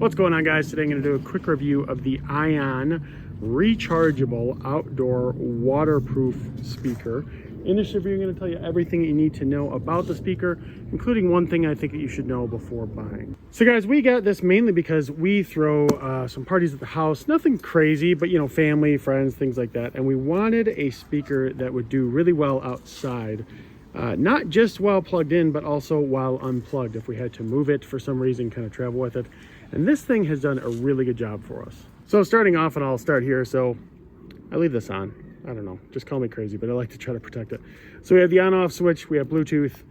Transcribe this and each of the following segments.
What's going on, guys? Today I'm going to do a quick review of the Ion rechargeable outdoor waterproof speaker. In this review, I'm going to tell you everything you need to know about the speaker, including one thing I think that you should know before buying. So guys, we got this mainly because we throw some parties at the house, nothing crazy, but you know, family, friends, things like that. And we wanted a speaker that would do really well outside. Not just while plugged in, but also while unplugged if we had to move it for some reason, kind of travel with it. And this thing has done a really good job for us. So starting off, and I'll start here. So I leave this on. I don't know, just call me crazy, but I like to try to protect it. So we have the on-off switch, we have Bluetooth,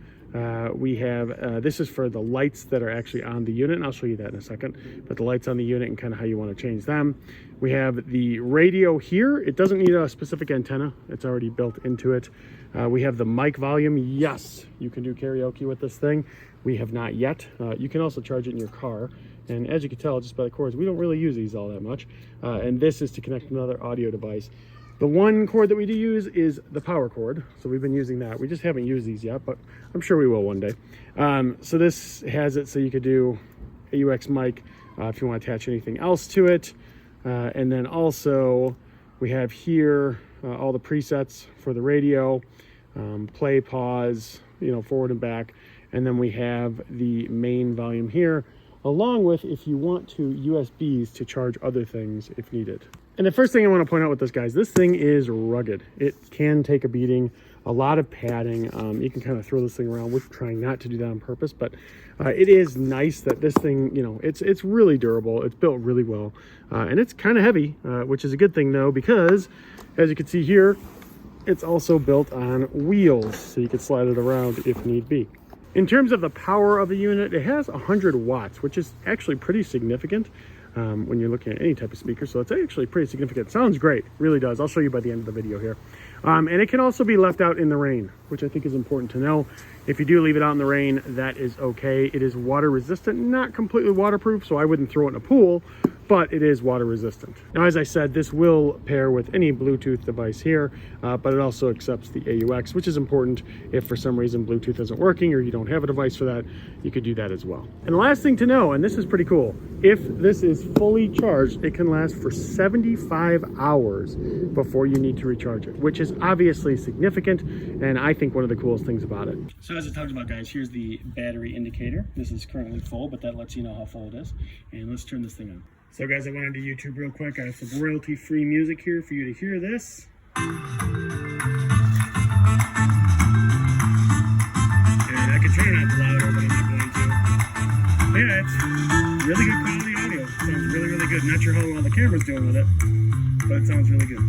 we have, this is for the lights that are actually on the unit, and I'll show you that in a second, but the lights on the unit and kind of how you want to change them. We have the radio here. It doesn't need a specific antenna. It's already built into it. We have the mic volume. Yes, you can do karaoke with this thing. We have not yet. You can also charge it in your car. And as you can tell, just by the cords, we don't really use these all that much. And this is to connect another audio device. The one cord that we do use is the power cord. So we've been using that. We just haven't used these yet, but I'm sure we will one day. So this has it so you could do AUX mic if you want to attach anything else to it. And then also we have here all the presets for the radio, play, pause, you know, forward and back. And then we have the main volume here, along with, if you want to, USBs to charge other things if needed. And the first thing I want to point out with this, guys, this thing is rugged. It can take a beating, a lot of padding. You can kind of throw this thing around. We're trying not to do that on purpose, but it is nice that this thing, you know, it's really durable. It's built really well, and it's kind of heavy, which is a good thing though, because as you can see here, it's also built on wheels, so you can slide it around if need be. In terms of the power of the unit, it has 100 watts, which is actually pretty significant when you're looking at any type of speaker. So it's actually pretty significant. Sounds great, really does. I'll show you by the end of the video here. And it can also be left out in the rain, which I think is important to know. If you do leave it out in the rain, that is okay. It is water resistant, not completely waterproof, so I wouldn't throw it in a pool, but it is water resistant. Now, as I said, this will pair with any Bluetooth device here, but it also accepts the AUX, which is important. If for some reason Bluetooth isn't working or you don't have a device for that, you could do that as well. And the last thing to know, and this is pretty cool, if this is fully charged, it can last for 75 hours before you need to recharge it, which is obviously significant, and I think one of the coolest things about it. So as I talked about, guys, here's the battery indicator. This is currently full, but that lets you know how full it is. And let's turn this thing on. So guys, I went into YouTube real quick. I have some royalty-free music here for you to hear this. And I could turn it up louder, but I'm not going to. Yeah, it's really good quality audio. It sounds really, really good. Not sure how well the camera's doing with it, but it sounds really good.